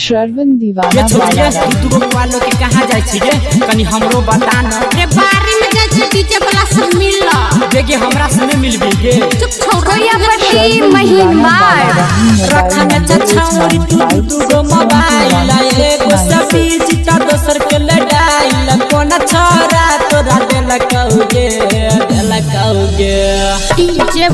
श्रवण दीवाना ये छोड़िए तू को वालों के कहां जाय छी गे कनी हमरो बता न रे बारी में जाय छी डीजे वाला सब मिलला देगे हमरा संगे मिलबे गे चुप छोड़िया पट्टी महिमार रखने छछौरी तू गो मोबाइल एगो सभी चिता दोसर के लड़ाई कोन छोरा तोरा देल कहूगे डीजे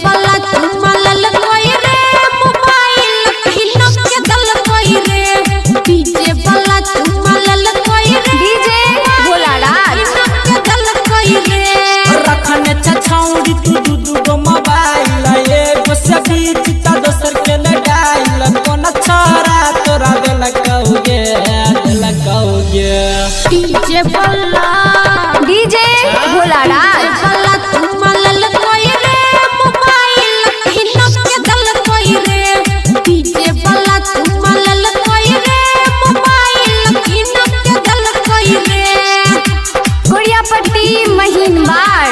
वाला तुम लल कोई रे मोबाइल हिनो के दल कोई रे डीजे वाला तुम लल कोई रे डीजे भोला राज हिनो के दल कोई रे रखने छछौरी तू गो मोबाइल एगो सभी चिता दोसर के लड़ाई कोन छोरा तोरा देल कहूगे डीजे वाला डीजे भोला राज वाला तुम लल कोई रे मोबाइल हिनो के दल कोई रे डीजे वाला तुम लल कोई रे मोबाइल हिनो के दल कोई रे गुड़िया पट्टी महिमार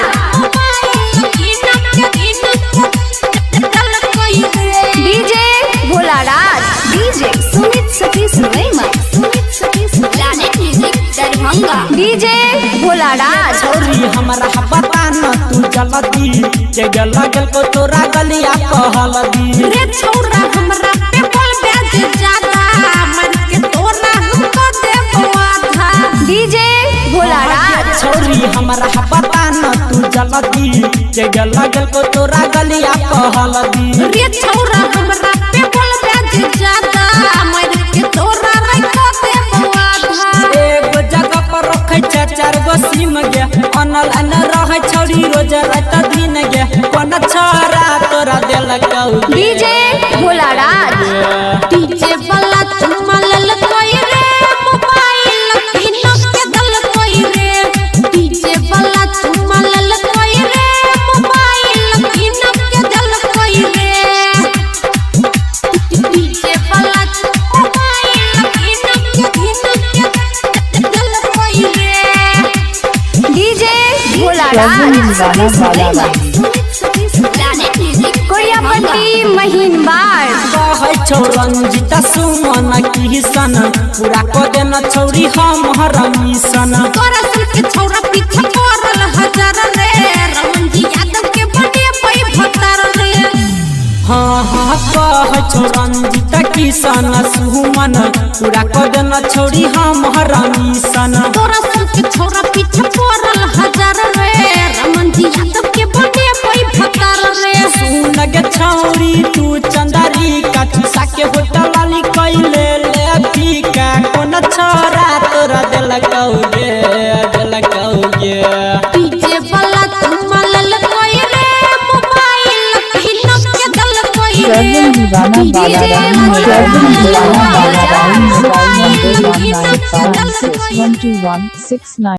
डीजे भोला राज डीजे सुमित सतीश रैमा डीजे भोला राज छोरी हमरा बता न तू जल्दी के लागल को तोरा गलिया कहलदी रे छोरा हमरा पे बोल बेज ज्यादा मन के तोरा हमको देबो आधा डीजे भोला राज छोरी हमरा बता न तू जल्दी के लागल को तोरा गलिया कहलदी रे छोरा हमरा पे बोल बेज ज्यादा मन के तोरा हमको देबो आधा एगो जगह पर रखै छ चार गो सिम गे अनल अन रहै छोरी रोज रात दिन गे कोन छोरा तोरा देल कहू डीजे भोला राज डीजे वाला तुम लल कोई रे मोबाइल हिनो के दल कोई रे डीजे वाला तुम लल कोई रे मोबाइल हिनो के दल कोई रे डीजे वाला मोबाइल हिनो के दल कोई रे डीजे भोला श्रवण राज दीवाना गुड़िया पट्टी महिमार कहै छौ रंजिता सुमन किसन पूरा को देना छौरी हमर मिशन तोरा सन के छोरा पीछे पड़ल हजार रे रमन जी यादव के बड़े पई भतर रे हाँ कहै छौ रंजिता किसन सुमन पूरा को देना छौरी हमर मिशन तोरा सन के छोरा पीछे पड़ल हजार रे रमन जी यादव के बड़े पई भतर रे सुन गे छौरी तू चंदारी का चुसा के होटल वाली कैले ले पीका कोन छोरा तोरा देल कहूगे डीजे वाला तुम लल कोई रे मोबाइल हिनो के दल कोई रे श्रवण दीवाना बाला रानी श्रवण दीवाना बाला रानी मोबाइल नंबर 91612169